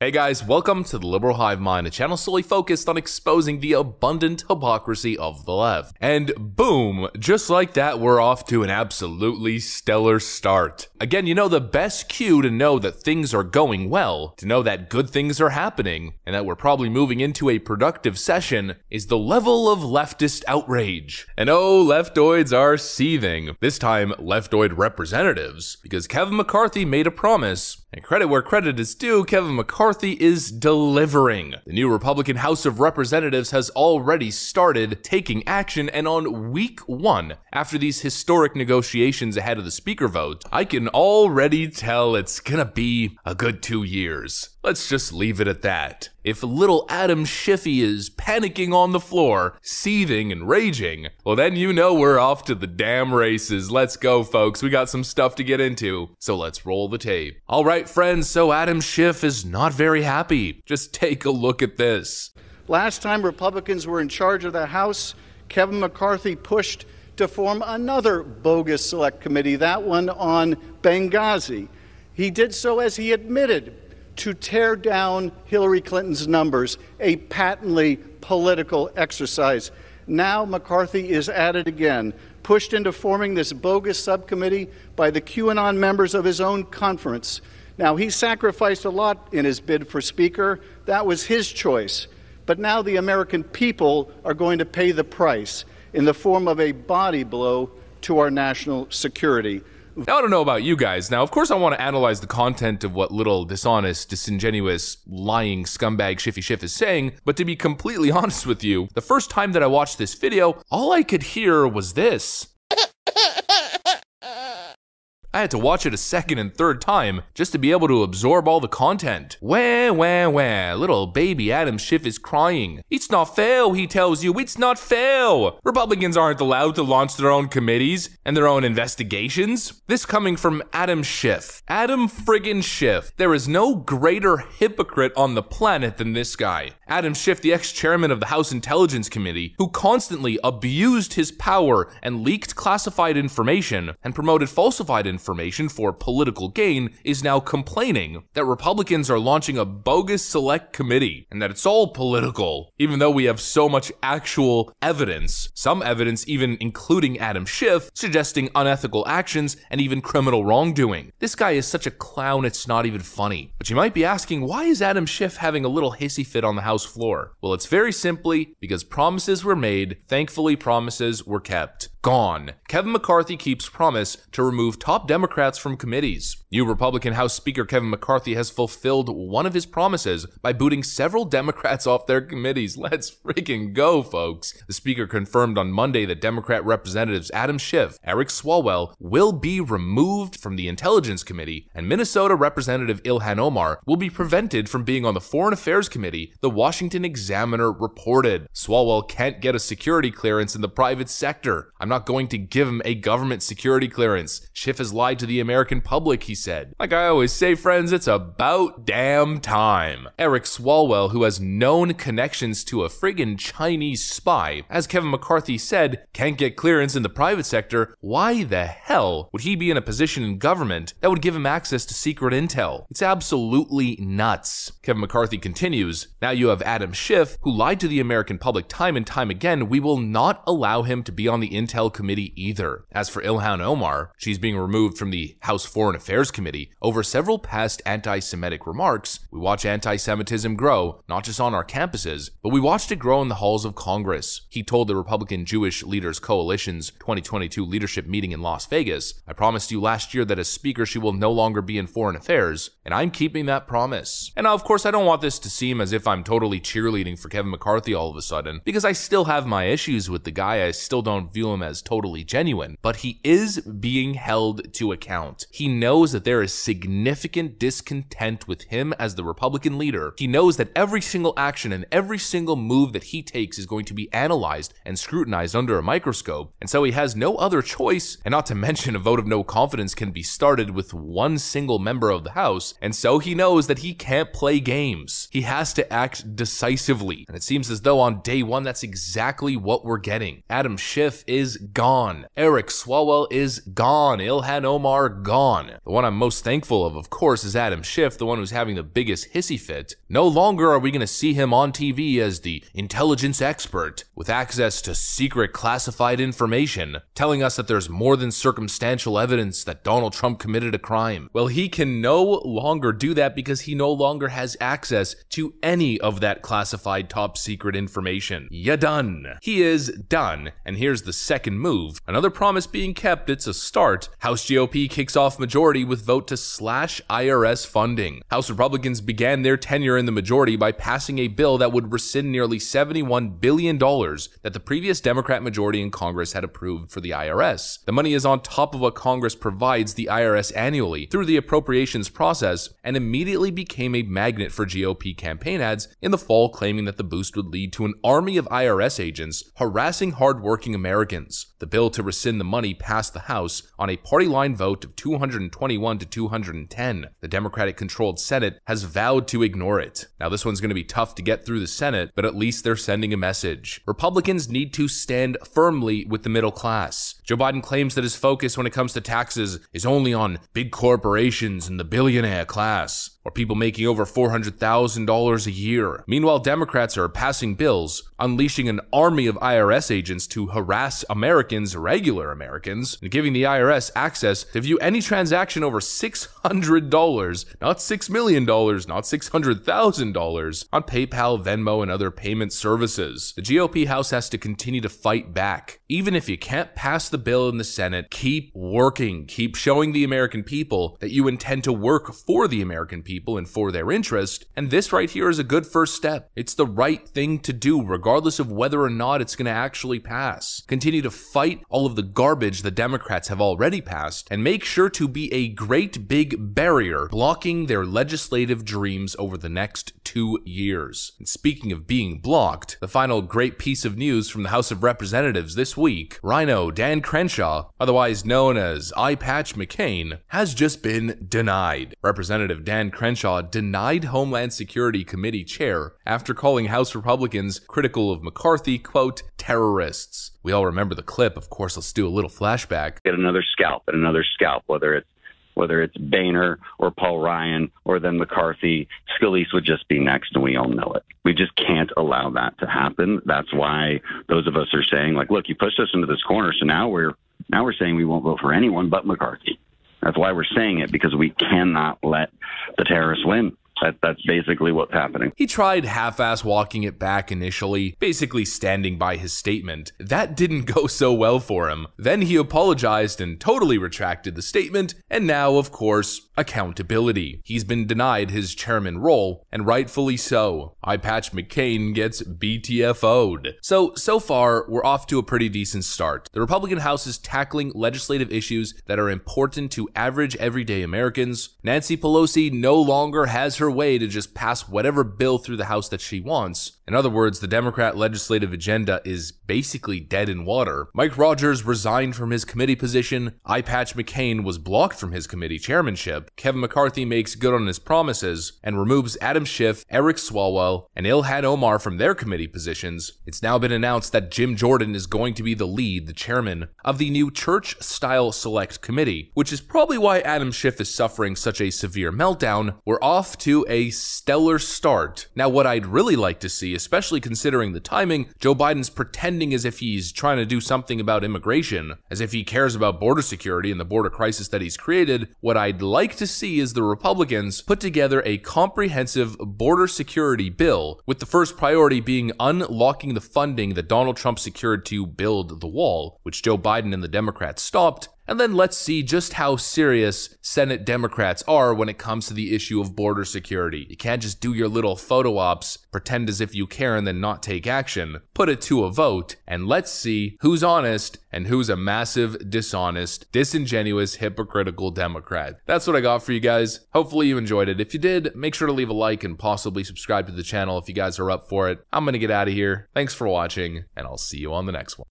Hey guys, welcome to the Liberal Hive Mind, a channel solely focused on exposing the abundant hypocrisy of the left. And boom, just like that, we're off to an absolutely stellar start. Again, you know, the best cue to know that things are going well, to know that good things are happening, and that we're probably moving into a productive session, is the level of leftist outrage. And oh, leftoids are seething. This time, leftoid representatives, because Kevin McCarthy made a promise. And credit where credit is due, Kevin McCarthy is delivering. The new Republican House of Representatives has already started taking action, and on week one, after these historic negotiations ahead of the speaker vote, I can already tell it's gonna be a good 2 years. Let's just leave it at that. If little Adam Schiff is panicking on the floor, seething and raging, well then you know we're off to the damn races. Let's go, folks. We got some stuff to get into, so let's roll the tape. All right, friends, so Adam Schiff is not very happy. Just take a look at this. Last time Republicans were in charge of the House, Kevin McCarthy pushed to form another bogus select committee, that one on Benghazi. He did so, as he admitted, to tear down Hillary Clinton's numbers, a patently political exercise. Now McCarthy is at it again, pushed into forming this bogus subcommittee by the QAnon members of his own conference. Now, he sacrificed a lot in his bid for Speaker. That was his choice. But now the American people are going to pay the price in the form of a body blow to our national security. Now, I don't know about you guys. Now, of course, I want to analyze the content of what little dishonest, disingenuous, lying scumbag Schiffy Schiff is saying, but to be completely honest with you, the first time that I watched this video, all I could hear was this. I had to watch it a second and third time just to be able to absorb all the content. Wah, wah, wah, little baby Adam Schiff is crying. It's not fair, he tells you, it's not fair. Republicans aren't allowed to launch their own committees and their own investigations. This coming from Adam Schiff. Adam friggin' Schiff. There is no greater hypocrite on the planet than this guy. Adam Schiff, the ex-chairman of the House Intelligence Committee, who constantly abused his power and leaked classified information and promoted falsified information for political gain, is now complaining that Republicans are launching a bogus select committee and that it's all political, even though we have so much actual evidence, some evidence even including Adam Schiff, suggesting unethical actions and even criminal wrongdoing. This guy is such a clown, it's not even funny. But you might be asking, why is Adam Schiff having a little hissy fit on the House floor? Well, it's very simply because promises were made, thankfully promises were kept. Gone. Kevin McCarthy keeps promise to remove top Democrats from committees. New Republican House Speaker Kevin McCarthy has fulfilled one of his promises by booting several Democrats off their committees. Let's freaking go, folks. The Speaker confirmed on Monday that Democrat Representatives Adam Schiff, Eric Swalwell will be removed from the Intelligence Committee, and Minnesota Representative Ilhan Omar will be prevented from being on the Foreign Affairs Committee, the Washington Examiner reported. Swalwell can't get a security clearance in the private sector. I'm not going to give him a government security clearance. Schiff has lied to the American public, he said. Like I always say, friends, it's about damn time. Eric Swalwell, who has known connections to a friggin' Chinese spy, as Kevin McCarthy said, can't get clearance in the private sector. Why the hell would he be in a position in government that would give him access to secret intel? It's absolutely nuts. Kevin McCarthy continues, now you have Adam Schiff, who lied to the American public time and time again. We will not allow him to be on the Intel Committee either. As for Ilhan Omar, she's being removed from the House Foreign Affairs Committee over several past anti-Semitic remarks. We watch anti-Semitism grow, not just on our campuses, but we watched it grow in the halls of Congress. He told the Republican Jewish Leaders Coalition's 2022 leadership meeting in Las Vegas, I promised you last year that as Speaker she will no longer be in foreign affairs, and I'm keeping that promise. And now, of course, I don't want this to seem as if I'm totally cheerleading for Kevin McCarthy all of a sudden, because I still have my issues with the guy. I still don't view him as totally genuine, but he is being held to account. He knows that there is significant discontent with him as the Republican leader. He knows that every single action and every single move that he takes is going to be analyzed and scrutinized under a microscope, and so he has no other choice, and not to mention a vote of no confidence can be started with one single member of the House, and so he knows that he can't play games. He has to act decisively, and it seems as though on day one that's exactly what we're getting. Adam Schiff is gone. Eric Swalwell is gone. Ilhan Omar gone. The one I'm most thankful of course, is Adam Schiff, the one who's having the biggest hissy fit. No longer are we going to see him on TV as the intelligence expert with access to secret classified information, telling us that there's more than circumstantial evidence that Donald Trump committed a crime. Well, he can no longer do that because he no longer has access to any of that classified top secret information. Ya done. He is done. And here's the second move. Another promise being kept, it's a start. House GOP kicks off majority with vote to slash IRS funding. House Republicans began their tenure in the majority by passing a bill that would rescind nearly $71 billion that the previous Democrat majority in Congress had approved for the IRS. The money is on top of what Congress provides the IRS annually through the appropriations process, and immediately became a magnet for GOP campaign ads in the fall, claiming that the boost would lead to an army of IRS agents harassing hardworking Americans. The bill to rescind the money passed the House on a party line vote of 221 to 210. The Democratic-controlled Senate has vowed to ignore it. Now, this one's going to be tough to get through the Senate, but at least they're sending a message. Republicans need to stand firmly with the middle class. Joe Biden claims that his focus when it comes to taxes is only on big corporations and the billionaire class, or people making over $400,000 a year. Meanwhile, Democrats are passing bills, unleashing an army of IRS agents to harass Americans, regular Americans, and giving the IRS access to view any transaction over $600, not $6 million, not $600,000, on PayPal, Venmo, and other payment services. The GOP House has to continue to fight back. Even if you can't pass the bill in the Senate, keep working. Keep showing the American people that you intend to work for the American people and for their interest, and this right here is a good first step. It's the right thing to do, regardless of whether or not it's going to actually pass. Continue to fight all of the garbage the Democrats have already passed, and make sure to be a great big barrier blocking their legislative dreams over the next 2 years. And speaking of being blocked, the final great piece of news from the House of Representatives this week, Rhino Dan Crenshaw, otherwise known as Eye Patch McCain, has just been denied. Representative Dan Crenshaw denied Homeland Security Committee chair after calling House Republicans critical of McCarthy, quote, terrorists. We all remember the clip. Of course, let's do a little flashback. Get another scalp and another scalp, whether it's Boehner or Paul Ryan or then McCarthy. Scalise would just be next, and we all know it. We just can't allow that to happen. That's why those of us are saying, like, look, you pushed us into this corner, so now we're saying we won't vote for anyone but McCarthy. That's why we're saying it, because we cannot let the terrorists win. That's basically what's happening. He tried half-ass walking it back initially, basically standing by his statement. That didn't go so well for him. Then he apologized and totally retracted the statement, and now, of course, accountability. He's been denied his chairman role, and rightfully so. Eye Patch McCain gets BTFO'd. So far, we're off to a pretty decent start. The Republican House is tackling legislative issues that are important to average everyday Americans. Nancy Pelosi no longer has her way to just pass whatever bill through the House that she wants. In other words, the Democrat legislative agenda is basically dead in water. Mike Rogers resigned from his committee position. Eye Patch McCain was blocked from his committee chairmanship. Kevin McCarthy makes good on his promises and removes Adam Schiff, Eric Swalwell, and Ilhan Omar from their committee positions. It's now been announced that Jim Jordan is going to be the chairman of the new Church-Style Select Committee, which is probably why Adam Schiff is suffering such a severe meltdown. We're off to a stellar start. Now, what I'd really like to see, especially considering the timing, Joe Biden's pretending as if he's trying to do something about immigration, as if he cares about border security and the border crisis that he's created. What I'd like to see is the Republicans put together a comprehensive border security bill, with the first priority being unlocking the funding that Donald Trump secured to build the wall, which Joe Biden and the Democrats stopped. And then let's see just how serious Senate Democrats are when it comes to the issue of border security. You can't just do your little photo ops, pretend as if you care, and then not take action. Put it to a vote, and let's see who's honest and who's a massive, dishonest, disingenuous, hypocritical Democrat. That's what I got for you guys. Hopefully you enjoyed it. If you did, make sure to leave a like and possibly subscribe to the channel if you guys are up for it. I'm gonna get out of here. Thanks for watching, and I'll see you on the next one.